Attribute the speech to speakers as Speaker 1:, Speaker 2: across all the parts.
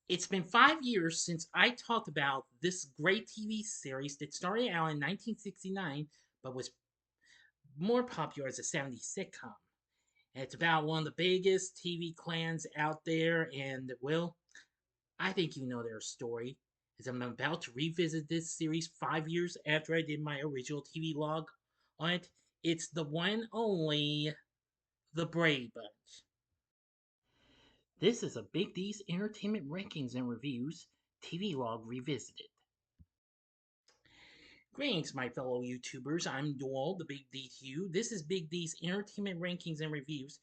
Speaker 1: It's been 5 years since I talked about this great TV series that started out in 1969 but was more popular as a 70s sitcom. And it's about one of the biggest TV clans out there, and well, I think you know their story. As I'm about to revisit this series 5 years after I did my original TV log on it, it's the one only The Brady Bunch. This is a Big D's Entertainment Rankings and Reviews TV log revisited. Greetings, my fellow YouTubers. I'm Doyle, the Big D Hugh. This is Big D's Entertainment Rankings and Reviews.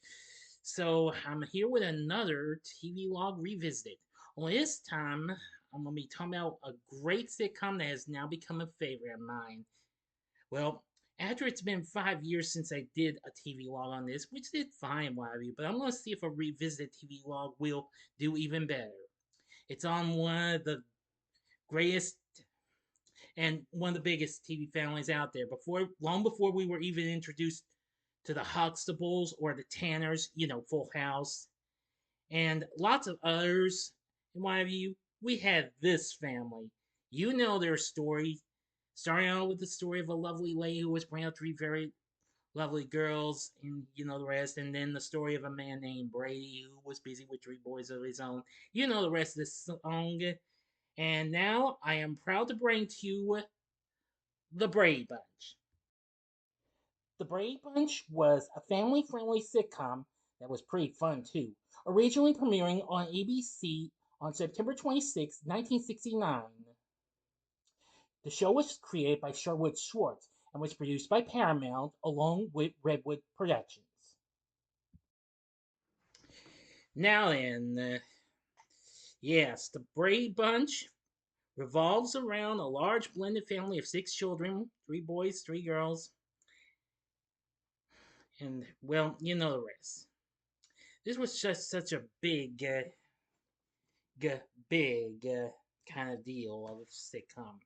Speaker 1: So I'm here with another TV log revisited. Well, this time I'm going to be talking about a great sitcom that has now become a favorite of mine. Well, after it's been 5 years since I did a TV log on this, which did fine, what have you, but I'm going to see if a revisited TV log will do even better. It's on one of the greatest and one of the biggest TV families out there. Long before we were even introduced to the Huxtables or the Tanners, Full House, and lots of others. And one of you, we had this family. You know their story, starting out with the story of a lovely lady who was bringing up three very lovely girls, and you know the rest. And then the story of a man named Brady who was busy with three boys of his own. You know the rest of the song. And now I am proud to bring to you the Brady Bunch. The Brady Bunch was a family friendly sitcom that was pretty fun too, originally premiering on ABC on September 26, 1969. The show was created by Sherwood Schwartz and was produced by Paramount along with Redwood Productions. Now then, yes, the Brady Bunch revolves around a large blended family of six children, three boys, three girls, and well, you know the rest. This was just such a big kind of deal of sitcom.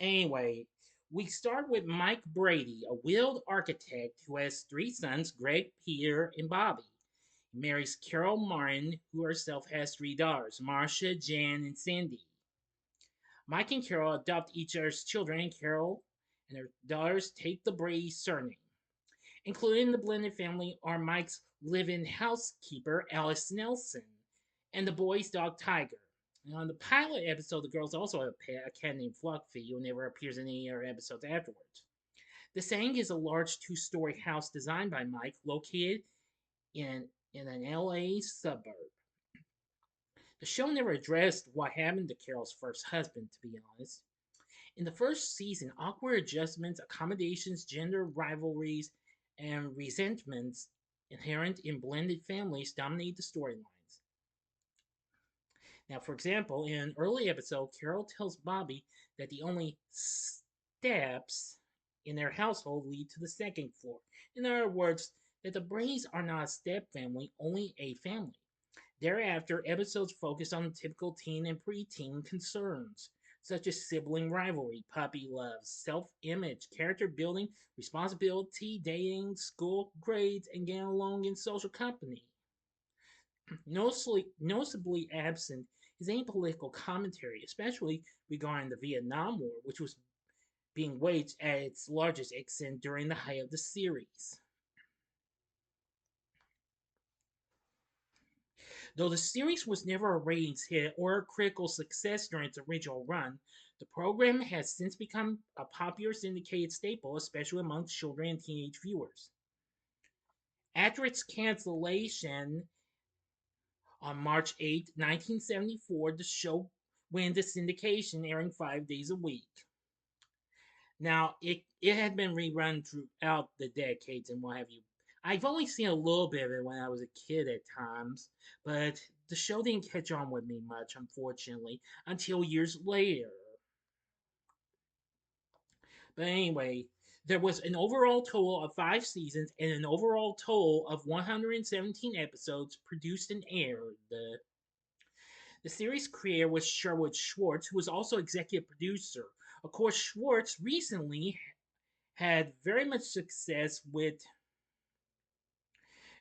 Speaker 1: Anyway, we start with Mike Brady, a willed architect who has three sons, Greg, Peter, and Bobby. He marries Carol Martin, who herself has three daughters, Marcia, Jan, and Cindy. Mike and Carol adopt each other's children, and Carol and her daughters take the Brady surname. Included in the blended family are Mike's live-in housekeeper, Alice Nelson, and the boy's dog, Tiger. And on the pilot episode, the girls also have a pet, a cat named Fluffy, who never appears in any other episodes afterwards. The setting is a large two-story house designed by Mike, located in an LA suburb. The show never addressed what happened to Carol's first husband, to be honest. In the first season, awkward adjustments, accommodations, gender rivalries, and resentments inherent in blended families dominate the storylines. Now, for example, in an early episode, Carol tells Bobby that the only steps in their household lead to the second floor. In other words, that the Brays are not a step family, only a family. Thereafter, episodes focus on typical teen and preteen concerns, such as sibling rivalry, puppy love, self image, character building, responsibility, dating, school grades, and getting along in social company. Noticeably absent is any political commentary, especially regarding the Vietnam War, which was being waged at its largest extent during the height of the series. Though the series was never a ratings hit or a critical success during its original run, the program has since become a popular syndicated staple, especially among children and teenage viewers. After its cancellation on March 8, 1974, the show went into syndication, airing 5 days a week. Now, it had been rerun throughout the decades and what have you. I've only seen a little bit of it when I was a kid at times, but the show didn't catch on with me much, unfortunately, until years later. But anyway, there was an overall total of 5 seasons and an overall total of 117 episodes produced and aired. The series creator was Sherwood Schwartz, who was also executive producer. Of course, Schwartz recently had very much success with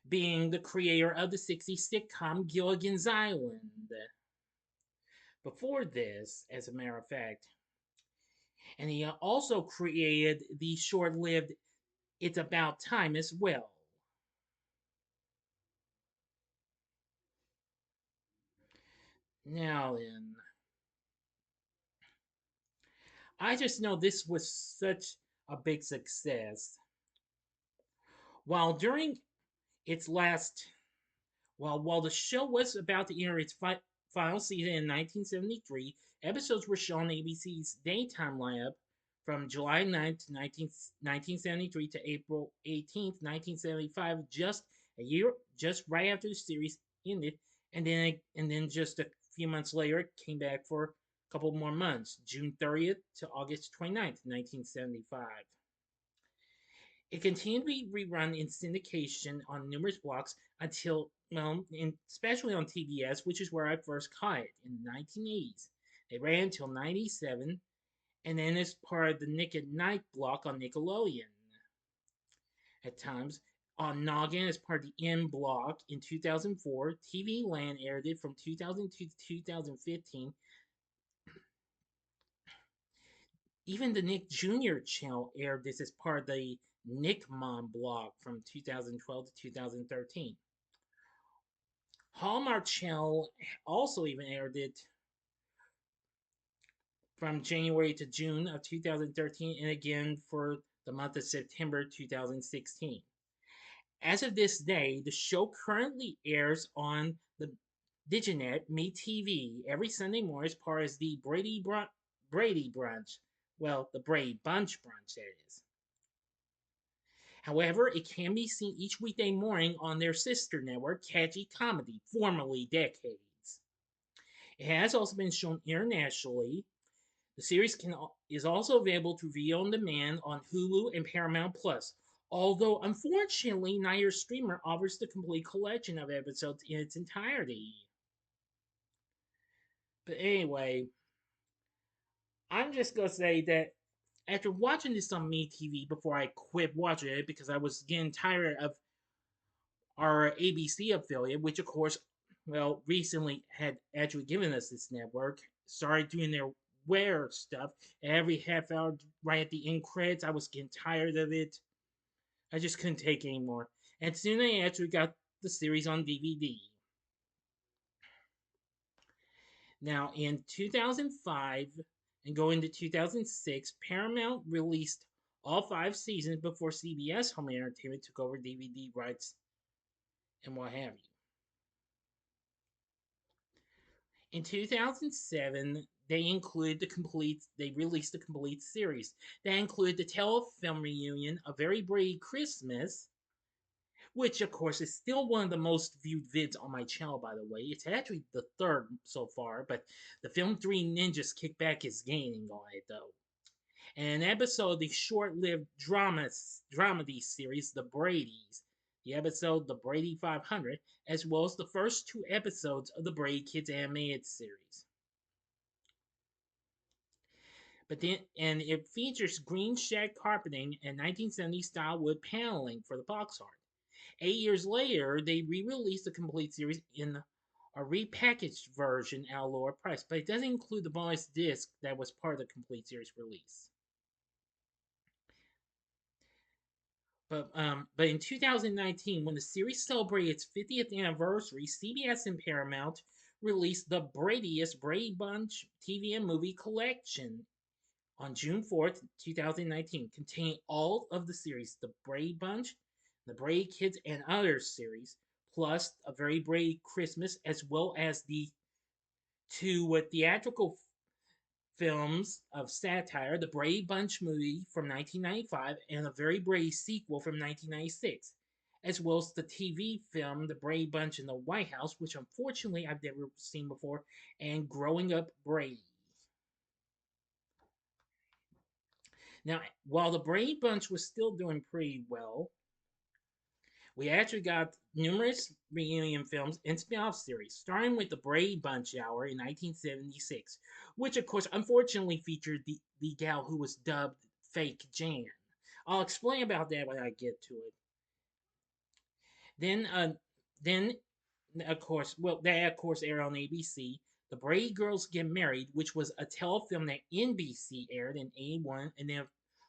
Speaker 1: being the creator of the 60s sitcom Gilligan's Island. before this, as a matter of fact. And he also created the short lived It's About Time as well. Now then, I just know this was such a big success. While during its last while the show was about to enter its final season in 1973, episodes were shown on ABC's daytime lineup from July 9th, 1973 to April 18th, 1975, just right after the series ended, and then just a few months later, it came back for a couple more months, June 30th to August 29th, 1975. It continued to be rerun in syndication on numerous blocks until, well, especially on TBS, which is where I first caught it in the 1980s. It ran until 97, and then as part of the Nick at Night block on Nickelodeon. At times, on Noggin as part of the M block in 2004, TV Land aired it from 2002 to 2015. Even the Nick Jr. channel aired this as part of the Nick Mom block from 2012 to 2013. Hallmark Channel also even aired it from January to June of 2013 and again for the month of September 2016. As of this day, the show currently airs on the Diginet MeTV every Sunday morning as part of the Brady Brunch. Well, the Brady Bunch brunch, that is. However, it can be seen each weekday morning on their sister network, Catchy Comedy, formerly Decades. It has also been shown internationally. The series is also available through video on demand on Hulu and Paramount Plus, although unfortunately neither streamer offers the complete collection of episodes in its entirety. But anyway, I'm just gonna say that after watching this on MeTV before I quit watching it because I was getting tired of our ABC affiliate, which of course, well, recently had actually given us this network, started doing their wear stuff every half hour right at the end credits. I was getting tired of it. I just couldn't take it anymore. And soon I actually got the series on DVD. Now, in 2005 and going to 2006, Paramount released all 5 seasons before CBS Home Entertainment took over DVD rights and what have you. In 2007, they released the complete series. That included the telefilm reunion, A Very Brady Christmas, which of course is still one of the most viewed vids on my channel, by the way. It's actually the third so far, but the film Three Ninjas Kickback is gaining on it though. And an episode of the short-lived dramedy series The Brady's, the episode The Brady 500, as well as the first 2 episodes of the Brady Kids animated series. And it features green shag carpeting and 1970s style wood paneling for the box art. 8 years later, they re-released the complete series in a repackaged version at a lower price, but it doesn't include the bonus disc that was part of the complete series release. But in 2019, when the series celebrated its 50th anniversary, CBS and Paramount released the Brady's Brady Bunch TV and movie collection on June 4th, 2019, containing all of the series, the Brady Bunch, the Brady Kids, and other series, plus A Very Brady Christmas, as well as the 2 theatrical films of satire, the Brady Bunch movie from 1995 and a Very Brady sequel from 1996, as well as the TV film The Brady Bunch in the White House, which unfortunately I've never seen before, and Growing Up Brady. Now, while the Brady Bunch was still doing pretty well, we actually got numerous reunion films and spin-off series, starting with the Brady Bunch Hour in 1976, which of course unfortunately featured the gal who was dubbed Fake Jan. I'll explain about that when I get to it. Then, then of course, well, that of course aired on ABC. The Brady Girls Get Married, which was a telefilm that NBC aired in 81 and then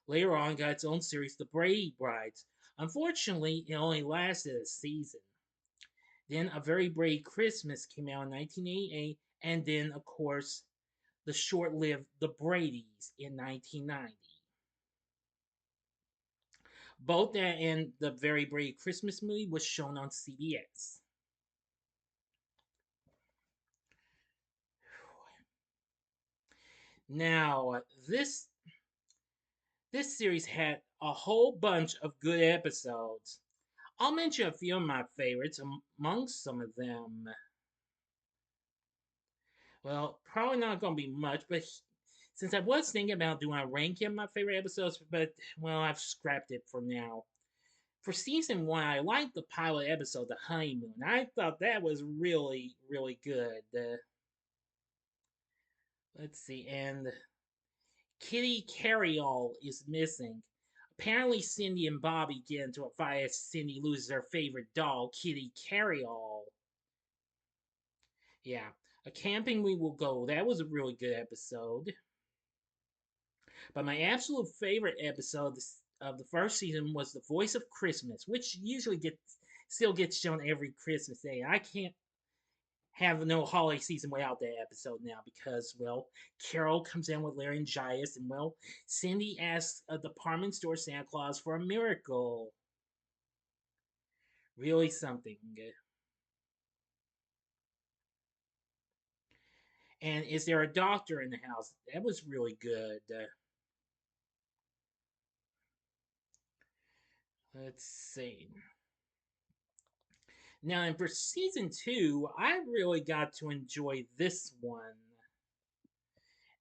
Speaker 1: later on got its own series, The Brady Brides. Unfortunately, it only lasted a season. Then A Very Brady Christmas came out in 1988, and then, of course, the short lived The Bradys in 1990. Both that and The Very Brady Christmas movie was shown on CBS. Now, this series had a whole bunch of good episodes. I'll mention a few of my favorites among some of them. Well, probably not going to be much, but since I was thinking about doing a ranking of my favorite episodes, but well, I've scrapped it for now. For season one, I liked the pilot episode, The Honeymoon. I thought that was really, really good. Let's see, and Kitty Carryall is missing. Apparently, Cindy and Bobby get into a fight as Cindy loses her favorite doll, Kitty Carryall. Yeah, A Camping We Will Go. That was a really good episode. But my absolute favorite episode of the first season was The Voice of Christmas, which usually still gets shown every Christmas day. I can't have no holiday season without that episode now because, well, Carol comes in with laryngitis, and, well, Cindy asks a department store Santa Claus for a miracle. Really something. And is there a doctor in the house? That was really good. Let's see. Now, and for season two, I really got to enjoy this one,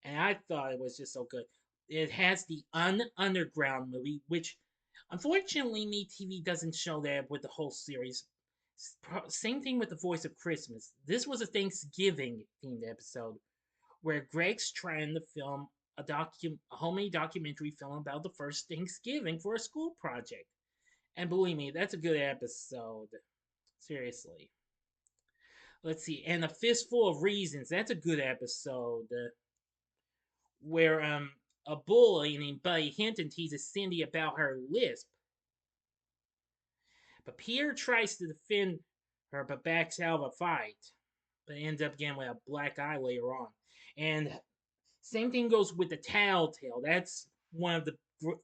Speaker 1: and I thought it was just so good. It has the Underground movie, which unfortunately MeTV doesn't show that with the whole series. Same thing with The Voice of Christmas. This was a Thanksgiving themed episode where Greg's trying to film a homemade documentary film about the first Thanksgiving for a school project. And believe me, that's a good episode. Seriously. Let's see. And A Fistful of Reasons. That's a good episode. Where a bully named Buddy Hinton teases Cindy about her lisp. But Peter tries to defend her but backs out of a fight. But ends up getting with a black eye later on. And same thing goes with the Tattletale. That's one of the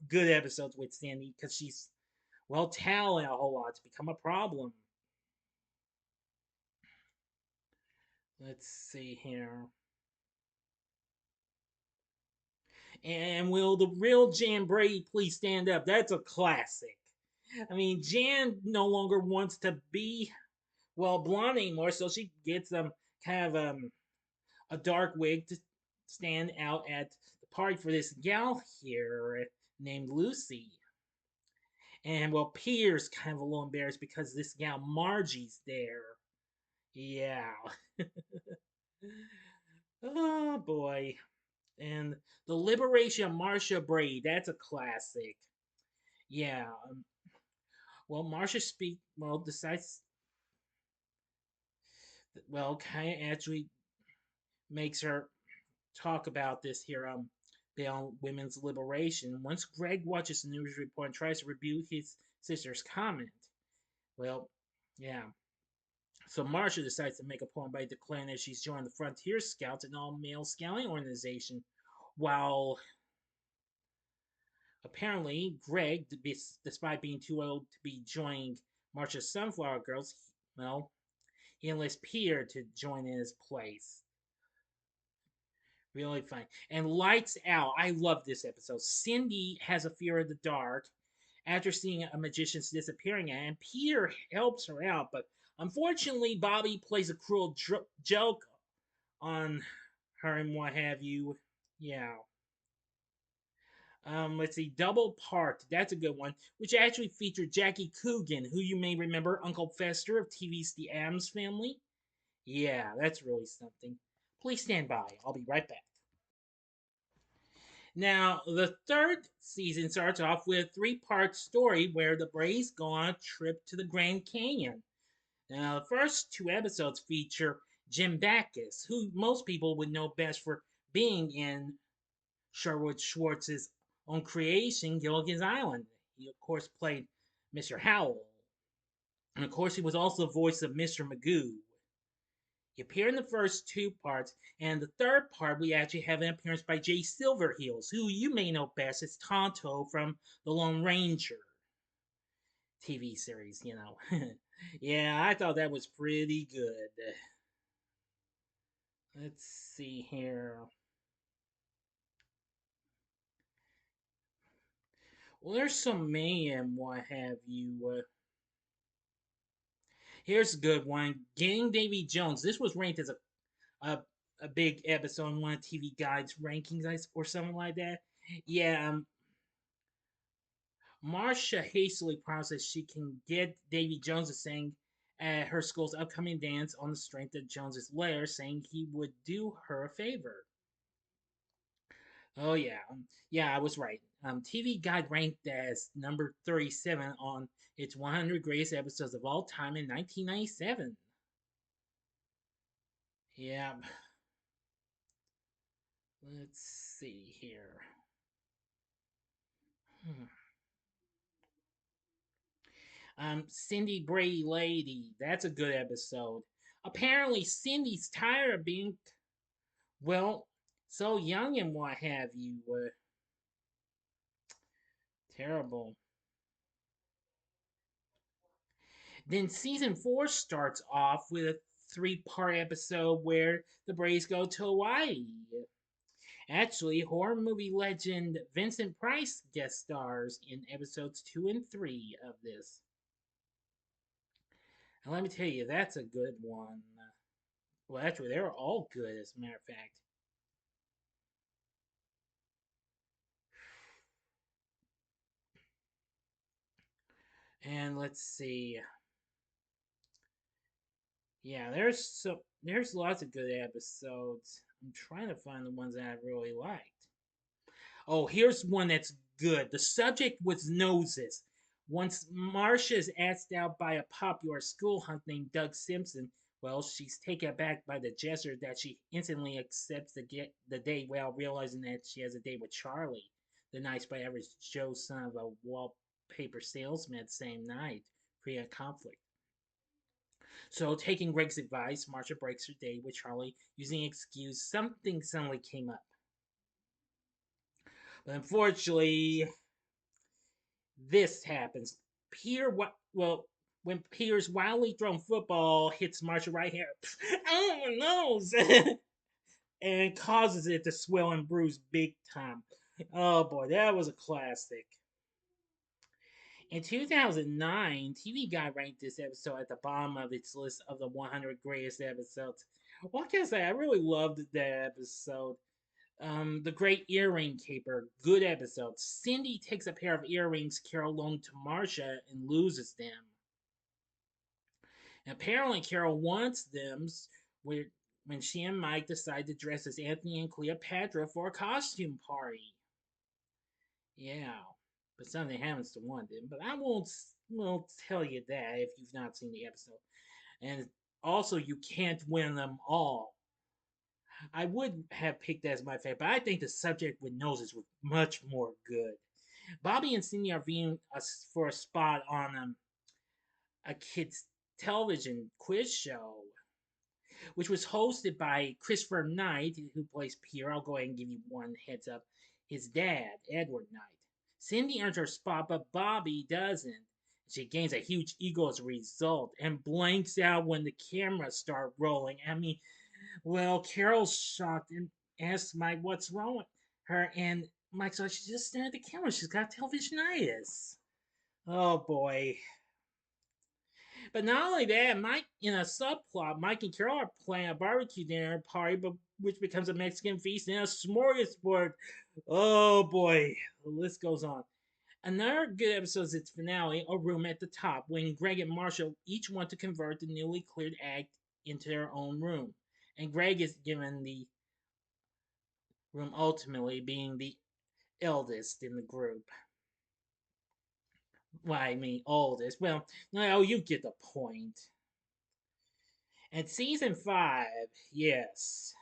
Speaker 1: good episodes with Cindy because she's, well, talent a whole lot to become a problem. Let's see here. And will the real Jan Brady please stand up? That's a classic. I mean, Jan no longer wants to be, well, blonde anymore, so she gets kind of a dark wig to stand out at the party for this gal here named Lucy. And, well, Peter's kind of a little embarrassed because this gal Margie's there. Yeah. Oh boy. And The Liberation of Marcia Brady. That's a classic. Yeah. Well, Marcia decides, well, kind of actually makes her talk about this here on women's liberation. Once Greg watches the news report and tries to rebuke his sister's comment, well, yeah. So Marcia decides to make a point by declaring that she's joined the Frontier Scouts, an all-male scouting organization, while apparently Greg, despite being too old to be joining Marcia's Sunflower Girls, well, he enlists Peter to join in his place. Really fun. And Lights Out. I love this episode. Cindy has a fear of the dark after seeing a magician's disappearing act, and Peter helps her out, but unfortunately, Bobby plays a cruel joke on her and what have you. Yeah. Let's see, Double Parked. That's a good one, which actually featured Jackie Coogan, who you may remember, Uncle Fester of TV's The Addams Family. Yeah, that's really something. Please stand by. I'll be right back. Now, the third season starts off with a three-part story where the Braves go on a trip to the Grand Canyon. Now, the first two episodes feature Jim Backus, who most people would know best for being in Sherwood Schwartz's own creation, Gilligan's Island. He, of course, played Mr. Howell. And of course, he was also the voice of Mr. Magoo. He appeared in the first two parts, and the third part we actually have an appearance by Jay Silverheels, who you may know best as Tonto from The Lone Ranger TV series, you know. Yeah, I thought that was pretty good. Let's see here. Well, there's some mayhem, what have you. Here's a good one. Getting Davy Jones. This was ranked as a, a big episode in one of TV Guide's rankings or something like that. Yeah, Marcia hastily promises she can get Davy Jones to sing at her school's upcoming dance on the strength of Jones's letter, saying he would do her a favor. Oh yeah, yeah, I was right. TV Guide ranked as number 37 on its 100 greatest episodes of all time in 1997. Yeah, let's see here. Hmm. Cindy Brady Lady. That's a good episode. Apparently, Cindy's tired of being, well, so young and what have you. Terrible. Then season 4 starts off with a three-part episode where the Braves go to Hawaii. Actually, horror movie legend Vincent Price guest stars in episodes 2 and 3 of this. And let me tell you, that's a good one. Well, actually, they're all good, as a matter of fact. And let's see. Yeah, there's lots of good episodes. I'm trying to find the ones that I really liked. Oh, here's one that's good. The subject was noses. Once Marcia is asked out by a popular school hunk named Doug Simpson, well, she's taken aback by the gesture that she instantly accepts the date while realizing that she has a date with Charlie, the nice by average Joe son of a wallpaper salesman the same night, creating a conflict. So, taking Greg's advice, Marcia breaks her date with Charlie using the excuse something suddenly came up. But unfortunately, this happens. Well, when Peter's wildly thrown football hits Marcia right here, oh my nose, and causes it to swell and bruise big time. Oh boy, that was a classic. In 2009, TV Guide ranked this episode at the bottom of its list of the 100 greatest episodes. What can I say? I really loved that episode. The Great Earring Caper, good episode. Cindy takes a pair of earrings Carol loaned to Marcia and loses them. And apparently, Carol wants them when she and Mike decide to dress as Anthony and Cleopatra for a costume party. Yeah, but something happens to one of them. But I won't tell you that if you've not seen the episode. And also, you can't win them all. I would have picked that as my favorite, but I think the subject with noses was much more good. Bobby and Cindy are vying us for a spot on a kids' television quiz show, which was hosted by Christopher Knight, who plays Pierre. I'll go ahead and give you one heads up. His dad, Edward Knight. Cindy earns her spot, but Bobby doesn't. She gains a huge ego as a result and blanks out when the cameras start rolling. I mean, well, Carol's shocked and asks Mike what's wrong with her, and Mike's like, she's just staring at the camera. She's got televisionitis. Oh boy. But not only that, Mike, in a subplot, Mike and Carol are planning a barbecue dinner party, but which becomes a Mexican feast and a smorgasbord. Oh boy, the list goes on. Another good episode is its finale, A Room at the Top, when Greg and Marshall each want to convert the newly cleared act into their own room. And Greg is given the room ultimately being the eldest in the group. Well, I mean, oldest. Well, no, you get the point. And season 5, yes.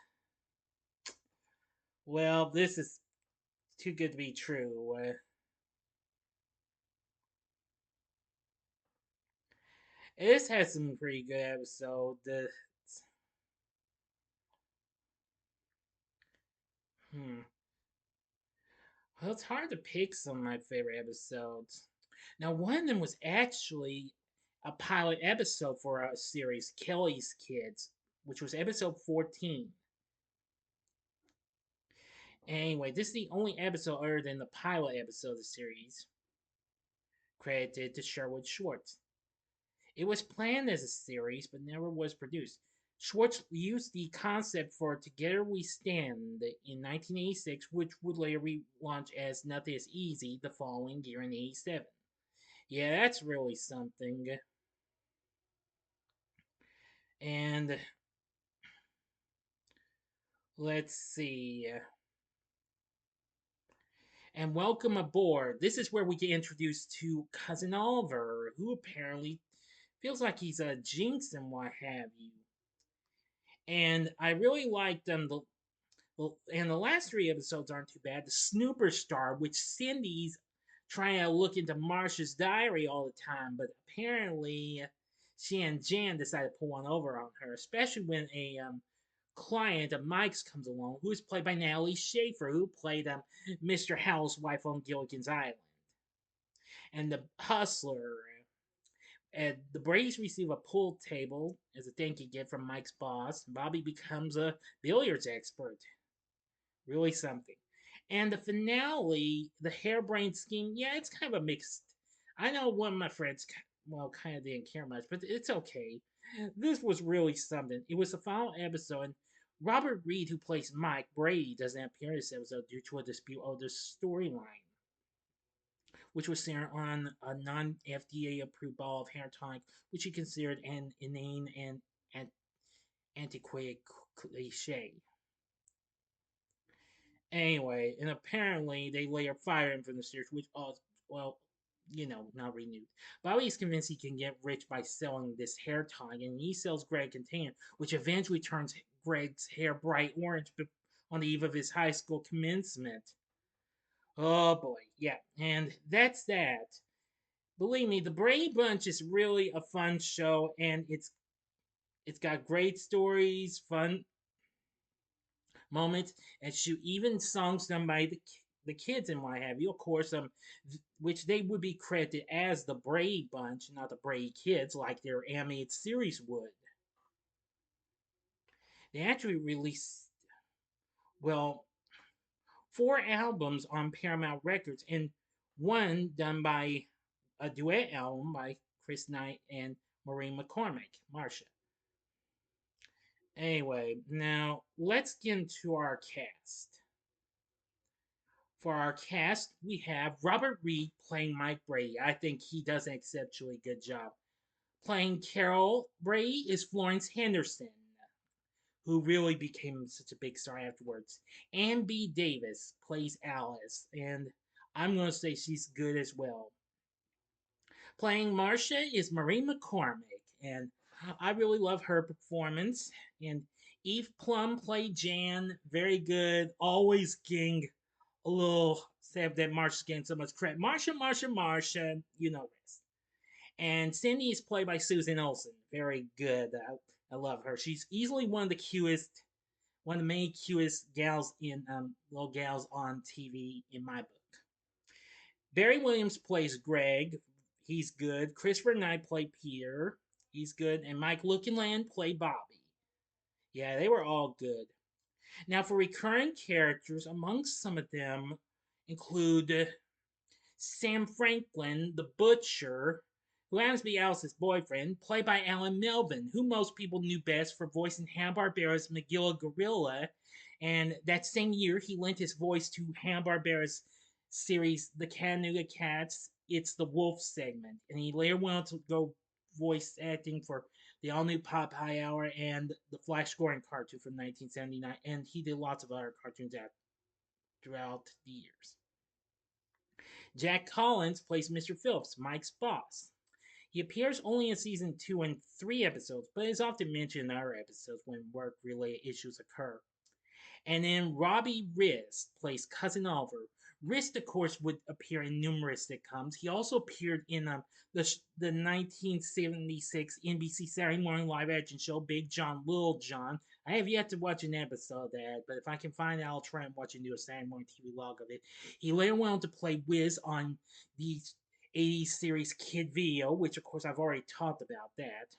Speaker 1: Well, this is too good to be true. This has some pretty good episodes. Hmm. Well, it's hard to pick some of my favorite episodes. Now, one of them was actually a pilot episode for a series, Kelly's Kids, which was episode 14. Anyway, this is the only episode other than the pilot episode of the series, credited to Sherwood Schwartz. It was planned as a series, but never was produced. Schwartz used the concept for Together We Stand in 1986, which would later relaunch as Nothing Is Easy the following year in 87. Yeah, that's really something. And let's see. And welcome aboard. This is where we get introduced to Cousin Oliver, who apparently feels like he's a jinx and what have you. And I really liked the well, and the last three episodes aren't too bad. The Snooper Star, which Cindy's trying to look into Marsha's diary all the time, but apparently she and Jan decided to pull one over on her, especially when a client of Mike's comes along, who's played by Natalie Schaefer, who played Mr. Howell's wife on Gilligan's Island. And the Hustler. And the Braves receive a pool table as a thank you gift from Mike's boss. Bobby becomes a billiards expert. Really something. And the finale, the harebrained scheme, yeah, it's kind of a mixed. I know one of my friends, well, kind of didn't care much, but it's okay. This was really something. It was the final episode, and Robert Reed, who plays Mike Brady, doesn't appear in this episode due to a dispute over the storyline, which was centered on a non FDA approved ball of hair tonic, which he considered an inane and antiquated cliche. Anyway, and apparently they later fired him from the series, which, well, not renewed. Bobby is convinced he can get rich by selling this hair tonic, and he sells Greg a container, which eventually turns Greg's hair bright orange on the eve of his high school commencement. Oh boy, yeah, and that's that. Believe me, the Brady Bunch is really a fun show, and it's got great stories, fun moments, and shoot, even songs done by the kids and what have you. Of course, which they would be credited as the Brady Bunch, not the Brady Kids, like their animated series would. They actually released, well, four albums on Paramount Records, and one done by a duet album by Chris Knight and Maureen McCormick, Marsha. Anyway, now let's get into our cast. For our cast, we have Robert Reed playing Mike Brady. I think he does an exceptionally good job. Playing Carol Brady is Florence Henderson, who really became such a big star afterwards. Ann B. Davis plays Alice, and I'm going to say she's good as well. Playing Marcia is Marie McCormick, and I really love her performance. And Eve Plum played Jan, very good, always getting a little sad that Marsha's getting so much credit. Marsha, you know this. And Cindy is played by Susan Olsen, very good. I love her. She's easily one of the cutest, one of the many cutest gals in little gals on TV in my book. Barry Williams plays Greg. He's good. Christopher Knight played Peter. He's good. And Mike Lookinland played Bobby. Yeah, they were all good. Now, for recurring characters, amongst some of them include Sam Franklin, the butcher, who happens to be Alice's boyfriend, played by Alan Melvin, who most people knew best for voicing Hanna-Barbera's Magilla Gorilla. And that same year, he lent his voice to Hanna-Barbera's series The Chattanooga Cats, It's the Wolf segment. And he later went on to go voice acting for the all-new Popeye Hour and the Flash Gordon cartoon from 1979. And he did lots of other cartoons throughout the years. Jack Collins plays Mr. Phillips, Mike's boss. He appears only in season 2 and 3 episodes, but is often mentioned in other episodes when work related issues occur. And then Robbie Rist plays Cousin Oliver. Rist, of course, would appear in numerous sitcoms. He also appeared in the 1976 NBC Saturday morning live action show Big John, Little John. I have yet to watch an episode of that, but if I can find it, I'll try and watch and do a Saturday morning TV log of it. He later went on to play Wiz on the 80s series Kid Video, which, of course, I've already talked about that.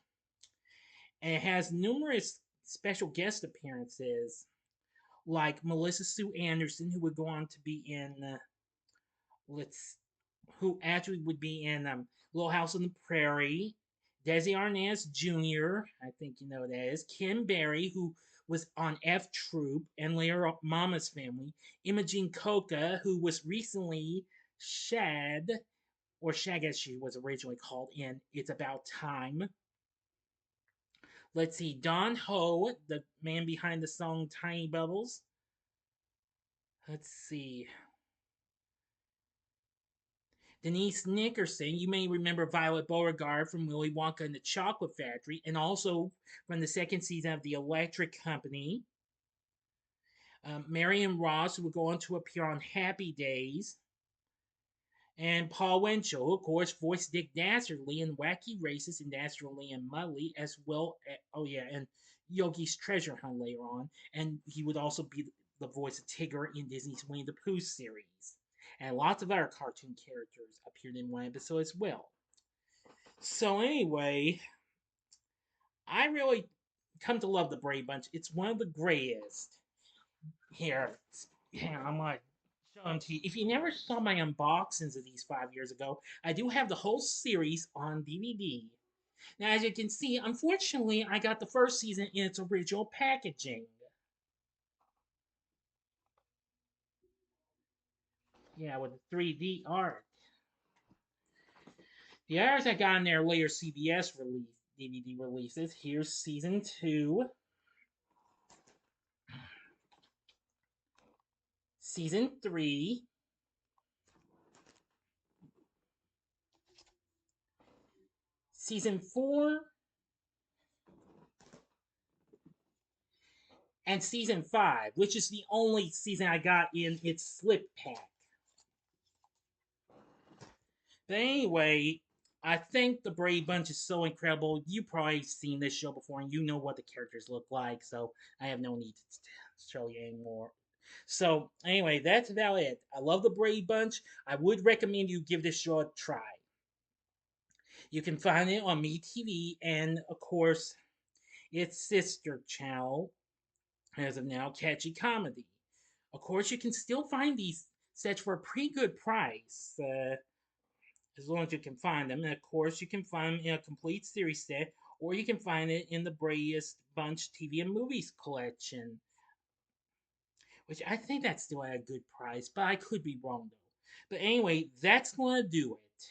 Speaker 1: And it has numerous special guest appearances like Melissa Sue Anderson, who would go on to be in let's who actually would be in Little House on the Prairie, Desi Arnaz Jr. I think you know who that is. Kim Berry, who was on F Troop and later Mama's Family. Imogene Coca, who was recently Shad, or Shag as she was originally called in It's About Time. Let's see, Don Ho, the man behind the song Tiny Bubbles. Let's see. Denise Nickerson, you may remember Violet Beauregard from Willy Wonka and the Chocolate Factory, and also from the second season of The Electric Company. Marion Ross, who would go on to appear on Happy Days. And Paul Winchell, of course, voiced Dick Dastardly in Wacky Races and Dastardly and Mudley, as well oh yeah, and Yogi's Treasure Hunt later on. And he would also be the voice of Tigger in Disney's Winnie the Pooh series. And lots of other cartoon characters appeared in one episode as well. So anyway, I really come to love the Brady Bunch. It's one of the greatest. Here, I'm like show them to you. If you never saw my unboxings of these 5 years ago, I do have the whole series on DVD. Now, as you can see, unfortunately, I got the first season in its original packaging. Yeah, with the 3D art. The others I got in their later CBS release DVD releases. Here's season 2, season 3, season 4, and season 5, which is the only season I got in its slip pack. But anyway, I think the Brady Bunch is so incredible. You've probably seen this show before and you know what the characters look like, so I have no need to show you anymore. So, anyway, that's about it. I love the Brady Bunch. I would recommend you give this show a try. You can find it on MeTV and, of course, its sister channel, as of now, Catchy Comedy. Of course, you can still find these sets for a pretty good price. As long as you can find them. And of course, you can find them in a complete series set, or you can find it in the Brady Bunch TV and Movies collection, which I think that's still at a good price, but I could be wrong though. But anyway, that's going to do it.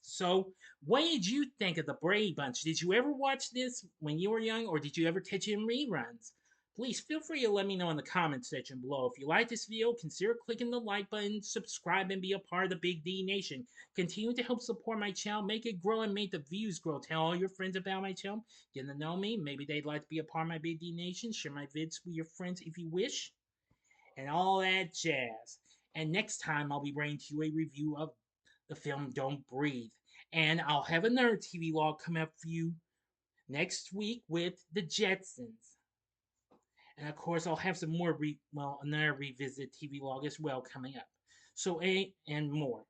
Speaker 1: So, what did you think of the Brady Bunch? Did you ever watch this when you were young, or did you ever catch it in reruns? Please feel free to let me know in the comments section below. If you like this video, consider clicking the like button, subscribe, and be a part of the Big D Nation. Continue to help support my channel, make it grow, and make the views grow. Tell all your friends about my channel, getting to know me. Maybe they'd like to be a part of my Big D Nation. Share my vids with your friends if you wish, and all that jazz. And next time, I'll be bringing to you a review of the film Don't Breathe. And I'll have another TV log come up for you next week with the Jetsons. And of course, I'll have some more, another revisit TV log as well coming up. So, and more.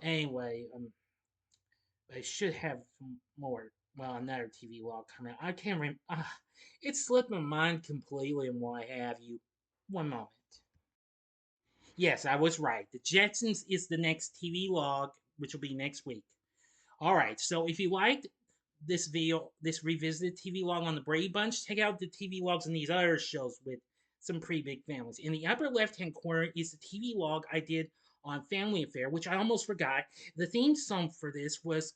Speaker 1: Anyway, I should have some more, another TV log coming out. I can't remember. It slipped my mind completely and what have you. One moment. Yes, I was right. The Jetsons is the next TV log, which will be next week. All right, so if you liked this video, this revisited TV log on the Brady Bunch, check out the TV logs on these other shows with some pretty big families. In the upper left-hand corner is the TV log I did on Family Affair, which I almost forgot. The theme song for this was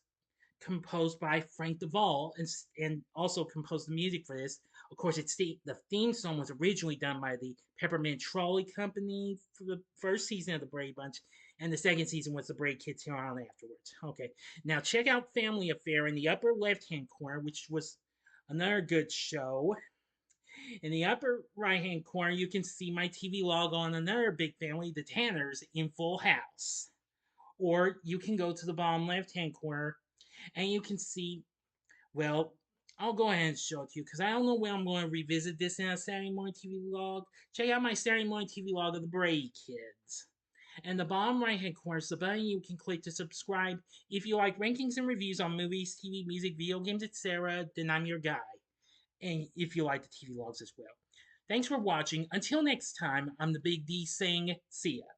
Speaker 1: composed by Frank Duvall and also composed the music for this. Of course, the theme song was originally done by the Peppermint Trolley Company for the first season of the Brady Bunch, And the second season was the Brady Kids here on afterwards. Okay, now check out Family Affair in the upper left hand corner, which was another good show. In the upper right hand corner, you can see my TV log on another big family, the Tanners, in Full House. Or you can go to the bottom left hand corner and you can see, well, I'll go ahead and show it to you because I don't know when I'm going to revisit this in a Saturday morning TV log. Check out my Saturday morning TV log of the Brady Kids. And the bottom right hand corner is the button you can click to subscribe. If you like rankings and reviews on movies, TV, music, video games, etc., then I'm your guy. And if you like the TV logs as well. Thanks for watching. Until next time, I'm the Big D saying, see ya.